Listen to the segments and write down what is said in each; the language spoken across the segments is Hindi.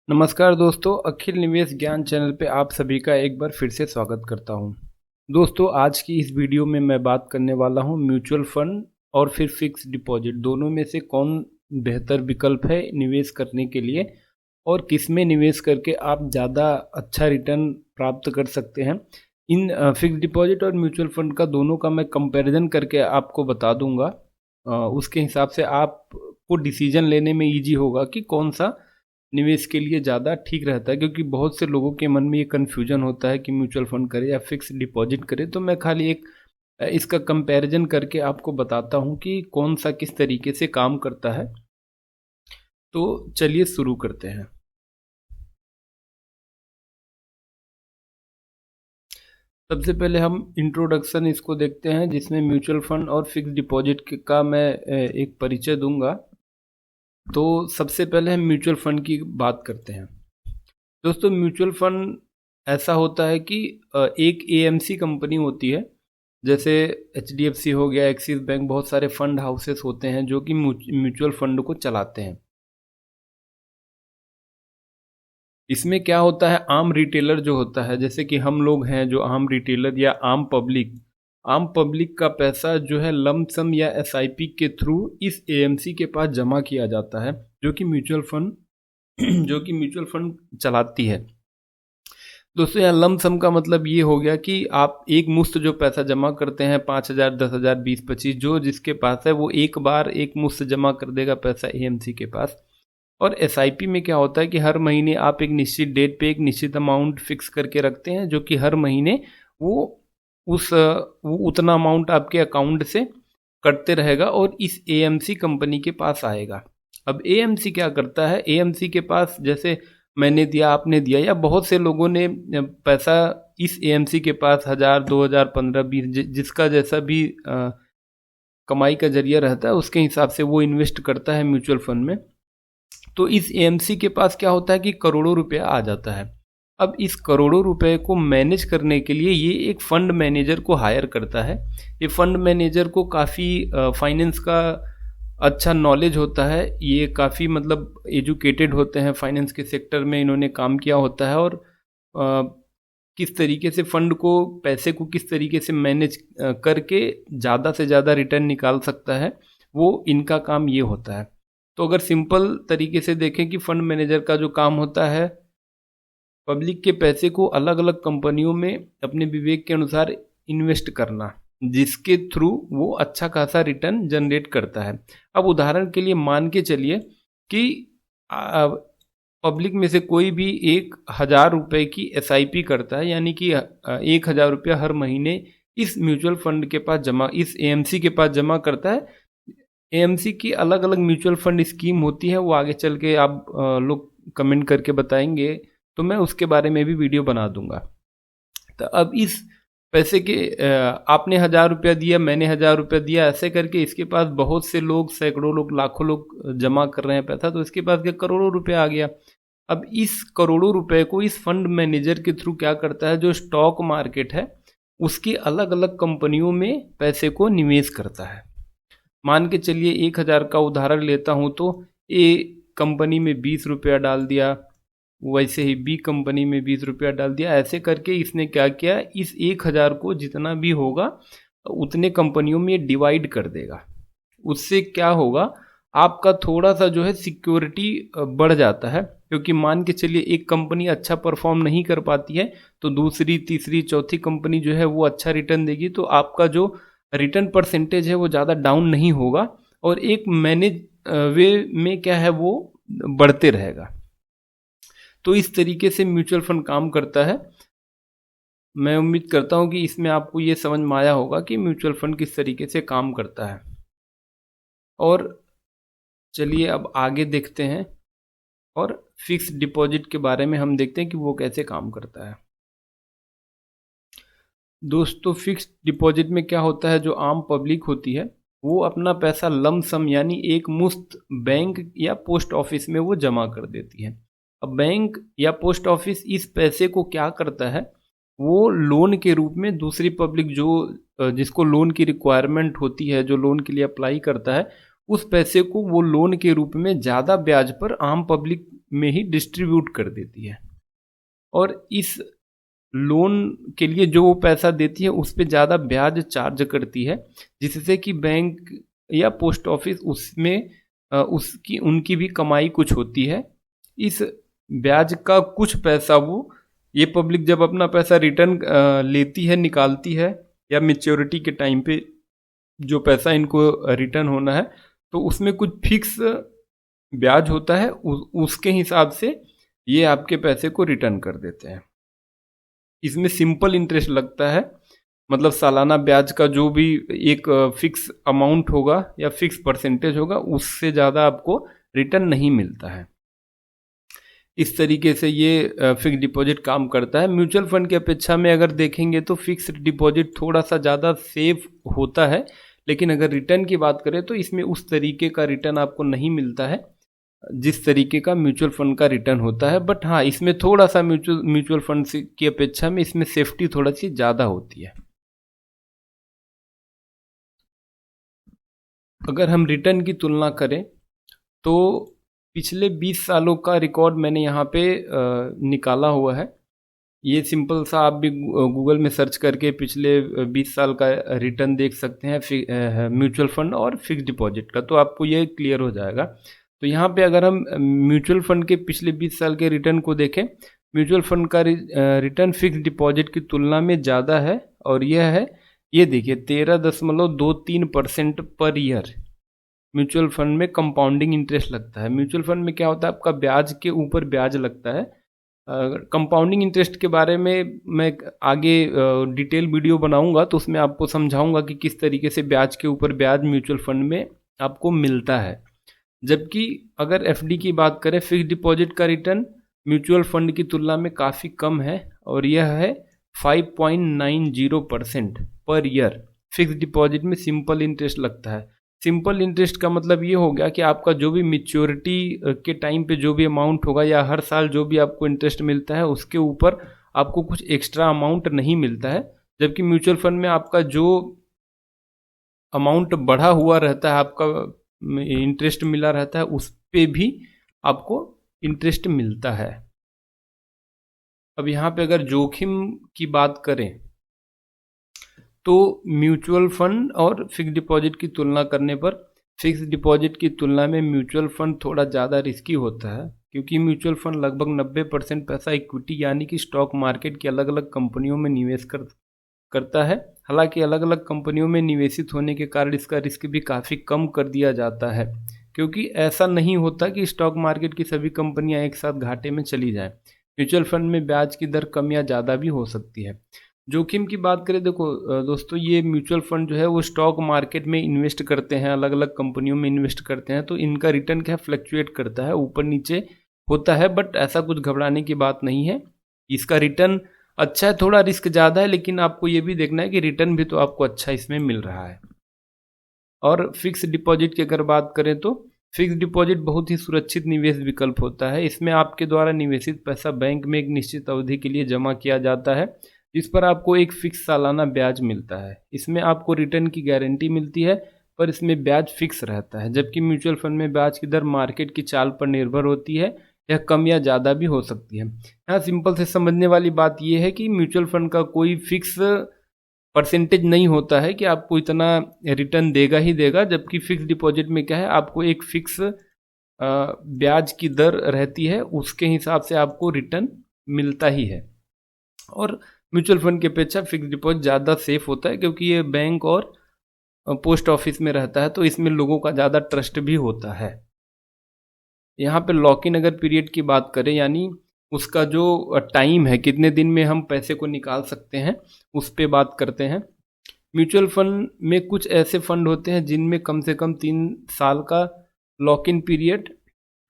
नमस्कार दोस्तों, अखिल निवेश ज्ञान चैनल पे आप सभी का एक बार फिर से स्वागत करता हूं। दोस्तों, आज की इस वीडियो में मैं बात करने वाला हूं म्यूचुअल फंड और फिर फिक्स डिपॉजिट, दोनों में से कौन बेहतर विकल्प है निवेश करने के लिए और किस में निवेश करके आप ज़्यादा अच्छा रिटर्न प्राप्त कर सकते हैं। इन फिक्स डिपॉजिट और म्यूचुअल फंड का दोनों का मैं कंपैरिजन करके आपको बता दूंगा। उसके हिसाब से आपको डिसीजन लेने में ईजी होगा कि कौन सा निवेश के लिए ज़्यादा ठीक रहता है, क्योंकि बहुत से लोगों के मन में ये कन्फ्यूजन होता है कि म्यूचुअल फंड करें या फिक्स डिपॉजिट करें। तो मैं खाली एक इसका कंपैरिजन करके आपको बताता हूँ कि कौन सा किस तरीके से काम करता है। तो चलिए शुरू करते हैं। सबसे पहले हम इंट्रोडक्शन इसको देखते हैं, जिसमें म्यूचुअल फंड और फिक्स डिपॉजिट का मैं एक परिचय दूंगा। तो सबसे पहले हम म्यूचुअल फंड की बात करते हैं। दोस्तों, म्यूचुअल फंड ऐसा होता है कि एक एएमसी कंपनी होती है, जैसे एचडीएफसी हो गया, एक्सिस बैंक, बहुत सारे फंड हाउसेस होते हैं जो कि म्यूचुअल फंड को चलाते हैं। इसमें क्या होता है, आम रिटेलर जो होता है, जैसे कि हम लोग हैं जो आम रिटेलर या आम पब्लिक का पैसा जो है लमसम या एसआईपी के थ्रू इस एएमसी के पास जमा किया जाता है, जो कि म्यूचुअल फंड चलाती है। दोस्तों, यहाँ लमसम का मतलब ये हो गया कि आप एक मुश्त जो पैसा जमा करते हैं, 5,000, 10,000, 20-25, जो जिसके पास है वो एक बार एक मुश्त जमा कर देगा पैसा एएमसी के पास। और एसआईपी में क्या होता है कि हर महीने आप एक निश्चित डेट पे एक निश्चित अमाउंट फिक्स करके रखते हैं, जो कि हर महीने वो उतना अमाउंट आपके अकाउंट से कटते रहेगा और इस एएमसी कंपनी के पास आएगा। अब एएमसी क्या करता है, एएमसी के पास जैसे मैंने दिया, आपने दिया, या बहुत से लोगों ने पैसा इस एएमसी के पास 1,000, 2,000, 15, 20, जिसका जैसा भी कमाई का जरिया रहता है उसके हिसाब से वो इन्वेस्ट करता है म्यूचुअल फंड में। तो इस एएमसी के पास क्या होता है कि करोड़ों रुपया आ जाता है। अब इस करोड़ों रुपए को मैनेज करने के लिए ये एक फंड मैनेजर को हायर करता है। ये फंड मैनेजर को काफ़ी फाइनेंस का अच्छा नॉलेज होता है, ये काफ़ी मतलब एजुकेटेड होते हैं, फाइनेंस के सेक्टर में इन्होंने काम किया होता है, और किस तरीके से फंड को, पैसे को किस तरीके से मैनेज करके ज़्यादा से ज़्यादा रिटर्न निकाल सकता है, वो इनका काम ये होता है। तो अगर सिंपल तरीके से देखें कि फंड मैनेजर का जो काम होता है, पब्लिक के पैसे को अलग अलग कंपनियों में अपने विवेक के अनुसार इन्वेस्ट करना, जिसके थ्रू वो अच्छा खासा रिटर्न जनरेट करता है। अब उदाहरण के लिए मान के चलिए कि पब्लिक में से कोई भी 1,000 रुपये की एसआईपी करता है, यानी कि 1,000 रुपया हर महीने इस म्यूचुअल फंड के पास जमा, इस एएमसी के पास जमा करता है। एएमसी की अलग अलग म्यूचुअल फंड स्कीम होती है, वो आगे चल के आप लोग कमेंट करके बताएंगे, तो मैं उसके बारे में भी वीडियो बना दूंगा। तो अब इस पैसे के आपने 1,000 रुपया दिया, मैंने 1,000 रुपया दिया, ऐसे करके इसके पास बहुत से लोग, सैकड़ों लोग, लाखों लोग जमा कर रहे हैं पैसा, तो इसके पास क्या करोड़ों रुपया आ गया। अब इस करोड़ों रुपए को इस फंड मैनेजर के थ्रू क्या करता है, जो स्टॉक मार्केट है उसकी अलग अलग कंपनियों में पैसे को निवेश करता है। मान के चलिए 1,000 का उदाहरण लेता हूं, तो ए कंपनी में 20 रुपया डाल दिया, वैसे ही बी कंपनी में 20 रुपया डाल दिया। ऐसे करके इसने क्या किया, इस 1,000 को जितना भी होगा उतने कंपनियों में डिवाइड कर देगा। उससे क्या होगा, आपका थोड़ा सा जो है सिक्योरिटी बढ़ जाता है, क्योंकि मान के चलिए एक कंपनी अच्छा परफॉर्म नहीं कर पाती है तो दूसरी, तीसरी, चौथी कंपनी जो है वो अच्छा रिटर्न देगी, तो आपका जो रिटर्न परसेंटेज है वो ज़्यादा डाउन नहीं होगा और एक मैनेज वे में क्या है वो बढ़ते रहेगा। तो इस तरीके से म्यूचुअल फंड काम करता है। मैं उम्मीद करता हूं कि इसमें आपको ये समझ में आया होगा कि म्यूचुअल फंड किस तरीके से काम करता है। और चलिए अब आगे देखते हैं और फिक्स डिपॉजिट के बारे में हम देखते हैं कि वो कैसे काम करता है। दोस्तों, फिक्स डिपॉजिट में क्या होता है, जो आम पब्लिक होती है वो अपना पैसा लमसम यानी एक मुश्त बैंक या पोस्ट ऑफिस में वो जमा कर देती है। अब बैंक या पोस्ट ऑफिस इस पैसे को क्या करता है, वो लोन के रूप में दूसरी पब्लिक जो जिसको लोन की रिक्वायरमेंट होती है, जो लोन के लिए अप्लाई करता है, उस पैसे को वो लोन के रूप में ज़्यादा ब्याज पर आम पब्लिक में ही डिस्ट्रीब्यूट कर देती है, और इस लोन के लिए जो वो पैसा देती है उस पे ज़्यादा ब्याज चार्ज करती है, जिससे कि बैंक या पोस्ट ऑफिस उसमें उसकी उनकी भी कमाई कुछ होती है। इस ब्याज का कुछ पैसा ये पब्लिक जब अपना पैसा रिटर्न लेती है, निकालती है, या मेच्योरिटी के टाइम पे जो पैसा इनको रिटर्न होना है, तो उसमें कुछ फिक्स ब्याज होता है, उसके हिसाब से ये आपके पैसे को रिटर्न कर देते हैं। इसमें सिंपल इंटरेस्ट लगता है, मतलब सालाना ब्याज का जो भी एक फिक्स अमाउंट होगा या फिक्स परसेंटेज होगा, उससे ज़्यादा आपको रिटर्न नहीं मिलता है। इस तरीके से ये फिक्स डिपॉजिट काम करता है। म्यूचुअल फंड की अपेक्षा में अगर देखेंगे तो फिक्स डिपॉजिट थोड़ा सा ज़्यादा सेफ होता है, लेकिन अगर रिटर्न की बात करें तो इसमें उस तरीके का रिटर्न आपको नहीं मिलता है जिस तरीके का म्यूचुअल फंड का रिटर्न होता है। बट हाँ, इसमें थोड़ा सा म्यूचुअल फंड की अपेक्षा में इसमें सेफ्टी थोड़ा सी ज़्यादा होती है। अगर हम रिटर्न की तुलना करें तो पिछले 20 सालों का रिकॉर्ड मैंने यहाँ पे निकाला हुआ है। ये सिंपल सा आप भी गूगल में सर्च करके पिछले 20 साल का रिटर्न देख सकते हैं म्यूचुअल फंड और फिक्स डिपॉजिट का, तो आपको ये क्लियर हो जाएगा। तो यहाँ पे अगर हम म्यूचुअल फंड के पिछले 20 साल के रिटर्न को देखें, म्यूचुअल फंड का रिटर्न फिक्स डिपॉजिट की तुलना में ज़्यादा है, और यह है, ये देखिए 13.23% पर ईयर म्यूचुअल फंड में कंपाउंडिंग इंटरेस्ट लगता है। म्यूचुअल फंड में क्या होता है, आपका ब्याज के ऊपर ब्याज लगता है। कंपाउंडिंग इंटरेस्ट के बारे में मैं आगे डिटेल वीडियो बनाऊंगा, तो उसमें आपको समझाऊंगा कि किस तरीके से ब्याज के ऊपर ब्याज म्यूचुअल फंड में आपको मिलता है। जबकि अगर एफडी की बात करें, फिक्स डिपॉजिट का रिटर्न म्यूचुअल फंड की तुलना में काफ़ी कम है, और यह है 5.90% पर ईयर। फिक्स डिपॉजिट में सिंपल इंटरेस्ट लगता है। सिंपल इंटरेस्ट का मतलब ये हो गया कि आपका जो भी मैच्योरिटी के टाइम पे जो भी अमाउंट होगा, या हर साल जो भी आपको इंटरेस्ट मिलता है, उसके ऊपर आपको कुछ एक्स्ट्रा अमाउंट नहीं मिलता है। जबकि म्यूचुअल फंड में आपका जो अमाउंट बढ़ा हुआ रहता है, आपका इंटरेस्ट मिला रहता है, उस पे भी आपको इंटरेस्ट मिलता है। अब यहाँ पे अगर जोखिम की बात करें तो म्यूचुअल फंड और फिक्स डिपॉजिट की तुलना करने पर फिक्स डिपॉजिट की तुलना में म्यूचुअल फंड थोड़ा ज़्यादा रिस्की होता है, क्योंकि म्यूचुअल फंड लगभग 90% पैसा इक्विटी यानी कि स्टॉक मार्केट की अलग अलग कंपनियों में निवेश करता है। हालांकि अलग अलग कंपनियों में निवेशित होने के कारण इसका रिस्क भी काफ़ी कम कर दिया जाता है, क्योंकि ऐसा नहीं होता कि स्टॉक मार्केट की सभी कंपनियां एक साथ घाटे में चली जाएं। म्यूचुअल फंड में ब्याज की दर कम या ज़्यादा भी हो सकती है। जोखिम की बात करें, देखो दोस्तों, ये म्यूचुअल फंड जो है वो स्टॉक मार्केट में इन्वेस्ट करते हैं, अलग अलग कंपनियों में इन्वेस्ट करते हैं, तो इनका रिटर्न क्या फ्लक्चुएट करता है, ऊपर नीचे होता है। बट ऐसा कुछ घबराने की बात नहीं है। इसका रिटर्न अच्छा है, थोड़ा रिस्क ज़्यादा है, लेकिन आपको ये भी देखना है कि रिटर्न भी तो आपको अच्छा इसमें मिल रहा है। और फिक्स डिपॉजिट की अगर बात करें तो फिक्स डिपॉजिट बहुत ही सुरक्षित निवेश विकल्प होता है। इसमें आपके द्वारा निवेशित पैसा बैंक में एक निश्चित अवधि के लिए जमा किया जाता है, जिस पर आपको एक फिक्स सालाना ब्याज मिलता है। इसमें आपको रिटर्न की गारंटी मिलती है, पर इसमें ब्याज फिक्स रहता है। जबकि म्यूचुअल फंड में ब्याज की दर मार्केट की चाल पर निर्भर होती है, यह कम या ज़्यादा भी हो सकती है। यहाँ सिंपल से समझने वाली बात यह है कि म्यूचुअल फंड का कोई फिक्स परसेंटेज नहीं होता है कि आपको इतना रिटर्न देगा ही देगा, जबकि फिक्स डिपॉजिट में क्या है, आपको एक फिक्स ब्याज की दर रहती है, उसके हिसाब से आपको रिटर्न मिलता ही है। और म्यूचुअल फंड की अपेक्षा फिक्स डिपॉजिट ज़्यादा सेफ होता है, क्योंकि ये बैंक और पोस्ट ऑफिस में रहता है, तो इसमें लोगों का ज़्यादा ट्रस्ट भी होता है। यहाँ पे लॉक इन अगर पीरियड की बात करें, यानी उसका जो टाइम है, कितने दिन में हम पैसे को निकाल सकते हैं, उस पर बात करते हैं। म्यूचुअल फंड में कुछ ऐसे फंड होते हैं जिनमें कम से कम 3 साल का लॉक इन पीरियड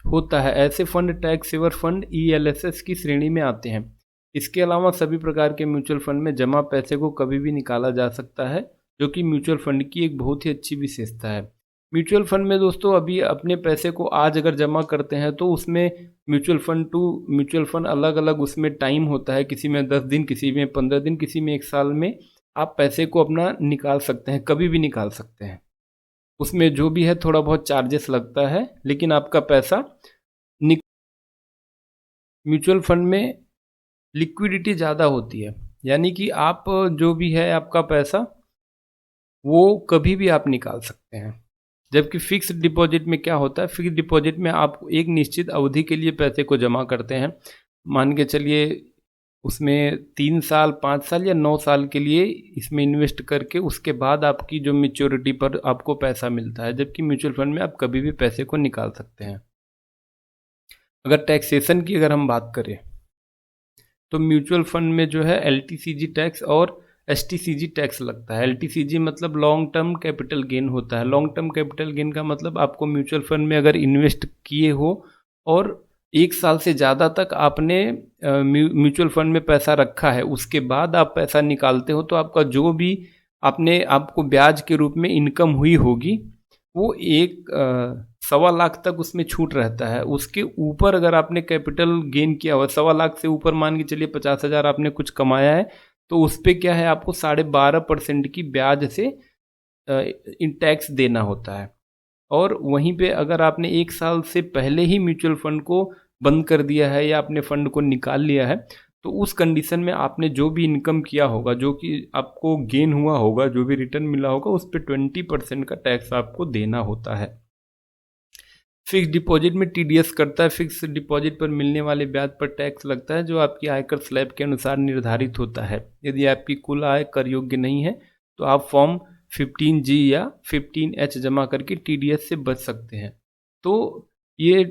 होता है। ऐसे fund tax saver fund ELSS की श्रेणी में आते हैं। इसके अलावा सभी प्रकार के म्यूचुअल फंड में जमा पैसे को कभी भी निकाला जा सकता है, जो कि म्यूचुअल फंड की एक बहुत ही अच्छी विशेषता है। म्यूचुअल फंड में दोस्तों अभी अपने पैसे को आज अगर जमा करते हैं तो उसमें mutual fund to mutual fund अलग अलग उसमें टाइम होता है, किसी में 10 दिन, किसी में 15 दिन, किसी में 1 साल में आप पैसे को अपना निकाल सकते हैं, कभी भी निकाल सकते हैं। उसमें जो भी है थोड़ा बहुत चार्जेस लगता है, लेकिन आपका पैसा म्यूचुअल फंड में लिक्विडिटी ज़्यादा होती है, यानी कि आप जो भी है आपका पैसा वो कभी भी आप निकाल सकते हैं। जबकि फिक्स डिपॉजिट में क्या होता है, फिक्स डिपॉजिट में आप एक निश्चित अवधि के लिए पैसे को जमा करते हैं। मान के चलिए उसमें 3 साल, 5 साल या 9 साल के लिए इसमें इन्वेस्ट करके उसके बाद आपकी जो मैच्योरिटी पर आपको पैसा मिलता है। जबकि म्यूचुअल फंड में आप कभी भी पैसे को निकाल सकते हैं। अगर टैक्सेशन की अगर हम बात करें तो म्यूचुअल फंड में जो है LTCG टैक्स और STCG टैक्स लगता है। LTCG मतलब लॉन्ग टर्म कैपिटल गेन होता है। लॉन्ग टर्म कैपिटल गेन का मतलब आपको म्यूचुअल फंड में अगर इन्वेस्ट किए हो और 1 साल से ज़्यादा तक आपने म्यूचुअल फंड में पैसा रखा है, उसके बाद आप पैसा निकालते हो तो आपका जो भी आपको ब्याज के रूप में इनकम हुई होगी वो 1.25 लाख तक उसमें छूट रहता है। उसके ऊपर अगर आपने कैपिटल गेन किया हुआ 1.25 लाख से ऊपर, मान के चलिए 50,000 आपने कुछ कमाया है, तो उस पर क्या है आपको 12.5% की ब्याज से इन टैक्स देना होता है। और वहीं पे अगर आपने 1 साल से पहले ही म्यूचुअल फंड को बंद कर दिया है या अपने फंड को निकाल लिया है, तो उस कंडीशन में आपने जो भी इनकम किया होगा, जो कि आपको गेन हुआ होगा, जो भी रिटर्न मिला होगा, उस पर 20% का टैक्स आपको देना होता है। फिक्स डिपॉजिट में TDS करता है। फिक्स डिपॉजिट पर मिलने वाले ब्याज पर टैक्स लगता है जो आपकी आयकर स्लैब के अनुसार निर्धारित होता है। यदि आपकी कुल आय कर योग्य नहीं है तो आप फॉर्म 15G या 15H जमा करके TDS से बच सकते हैं। तो ये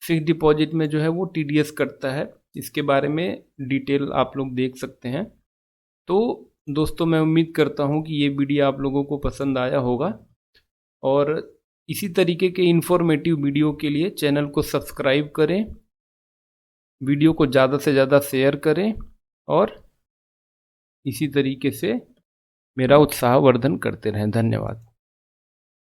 फिक्स डिपॉजिट में जो है वो TDS करता है। इसके बारे में डिटेल आप लोग देख सकते हैं। तो दोस्तों, मैं उम्मीद करता हूँ कि ये वीडियो आप लोगों को पसंद आया होगा और इसी तरीके के इन्फॉर्मेटिव वीडियो के लिए चैनल को सब्सक्राइब करें, वीडियो को ज़्यादा से ज़्यादा शेयर करें और इसी तरीके से मेरा उत्साहवर्धन करते रहें। धन्यवाद।